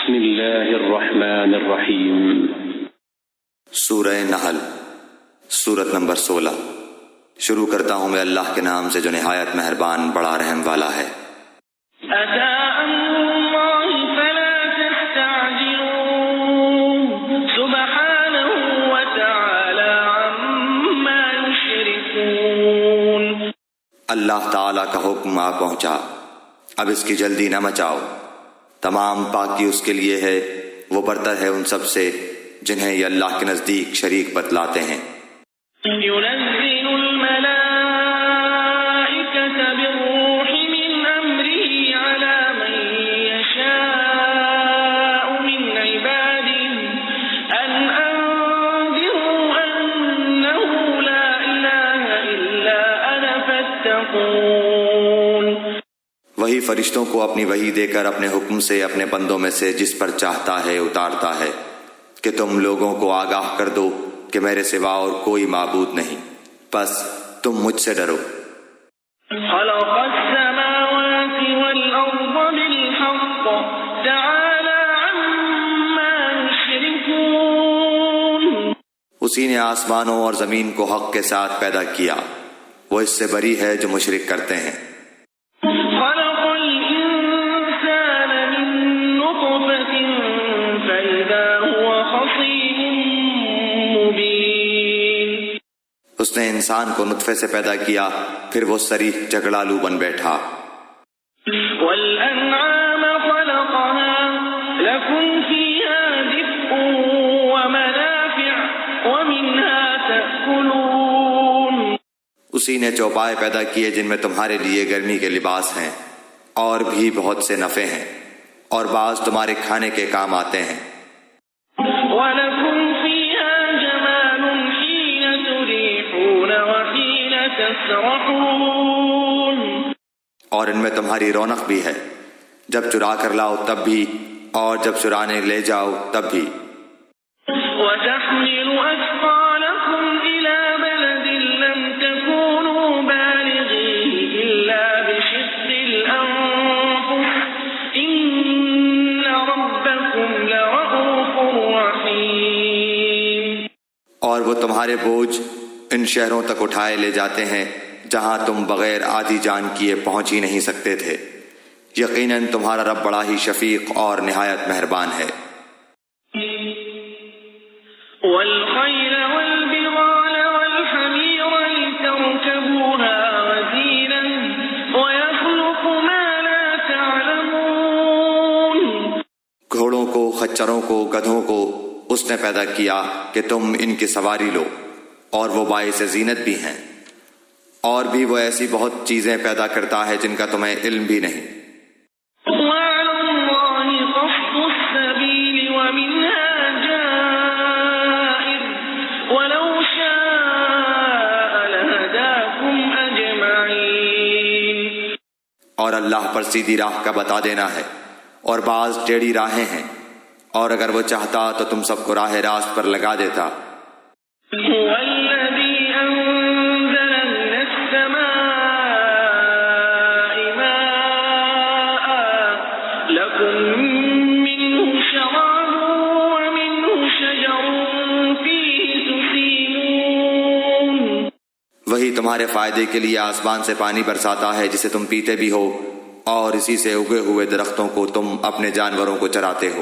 بسم اللہ الرحمن الرحیم۔ سورہ نحل، سورت نمبر 16۔ شروع کرتا ہوں میں اللہ کے نام سے جو نہایت مہربان بڑا رحم والا ہے۔ أتى أمر الله فلا تستعجلوه سبحانه وتعالى عما يشركون۔ اللہ تعالیٰ کا حکم آ پہنچا، اب اس کی جلدی نہ مچاؤ، تمام پاکی اس کے لیے ہے، وہ برتر ہے ان سب سے جنہیں یہ اللہ کے نزدیک شریک بتلاتے ہیں۔ ينزل الملائكة بالروح من أمره على من يشاء من عباده أن أنذروا أنه لا إله إلا أنا فاتقون۔ وہی فرشتوں کو اپنی وحی دے کر اپنے حکم سے اپنے بندوں میں سے جس پر چاہتا ہے اتارتا ہے کہ تم لوگوں کو آگاہ کر دو کہ میرے سوا اور کوئی معبود نہیں، بس تم مجھ سے ڈرو۔ خلق السماوات والأرض بالحق تعالى عما يشركون۔ اسی نے آسمانوں اور زمین کو حق کے ساتھ پیدا کیا، وہ اس سے بری ہے جو مشرک کرتے ہیں۔ خلق الإنسان من نطفة فإذا هو خصيم مبين۔ اس نے انسان کو نطفے سے پیدا کیا، پھر وہ صریح جھگڑالو بن بیٹھا۔ والأنعام خلقها لكم فيها دفء ومنافع ومنها تأكلون۔ اسی نے چوپائے پیدا کیے جن میں تمہارے لیے گرمی کے لباس ہیں اور بھی بہت سے نفع ہیں، اور بعض تمہارے کھانے کے کام آتے ہیں۔ وَلَكُمْ فِيهَا جَمَالٌ حِينَ تُرِيحُونَ وَحِينَ تَسْرَحُونَ۔ اور ان میں تمہاری رونق بھی ہے، جب چرا کر لاؤ تب بھی، اور جب چرانے لے جاؤ تب بھی۔ وَتَحْمِلُ أَثْقَالَكُمْ إِلَى بَلَدٍ لَّمْ تَكُونُوا بَالِغِيهِ إِلَّا بِشِقِّ الْأَنفُسِ إِنَّ رَبَّكُمْ لَرَءُوفٌ رَّحِيمٌ۔ اور وہ تمہارے بوجھ ان شہروں تک اٹھائے لے جاتے ہیں جہاں تم بغیر آدھی جان کیے پہنچ ہی نہیں سکتے تھے، یقیناً تمہارا رب بڑا ہی شفیق اور نہایت مہربان ہے۔ وَالْخَيْلَ وَالْبِغَالَ وَالْحَمِيرَ لِتَرْكَبُوهَا وَزِينَةً وَيَخْلُقُ مَا لَا تَعْلَمُونَ۔ گھوڑوں کو، خچروں کو، گدھوں کو اس نے پیدا کیا کہ تم ان کی سواری لو، اور وہ باعث زینت بھی ہیں، اور بھی وہ ایسی بہت چیزیں پیدا کرتا ہے جن کا تمہیں علم بھی نہیں۔ وَعَلَى اللَّهِ قَصْدُ السَّبِيلِ وَمِنْهَا جَائِرٌ وَلَوْ شَاءَ لَهَدَاكُمْ أَجْمَعِينَ۔ اور اللہ پر سیدھی راہ کا بتا دینا ہے، اور بعض ٹیڑھی راہیں ہیں، اور اگر وہ چاہتا تو تم سب کو راہ راست پر لگا دیتا۔ هُوَ الَّذِي أَنزَلَ مِنَ السَّمَاءِ مَاءً لَكُم مِّنْهُ شَرَابٌ وَمِنْهُ شَجَرٌ فِيهِ تُسِيمُونَ۔ وہی تمہارے فائدے کے لیے آسمان سے پانی برساتا ہے جسے تم پیتے بھی ہو، اور اسی سے اگے ہوئے درختوں کو تم اپنے جانوروں کو چراتے ہو۔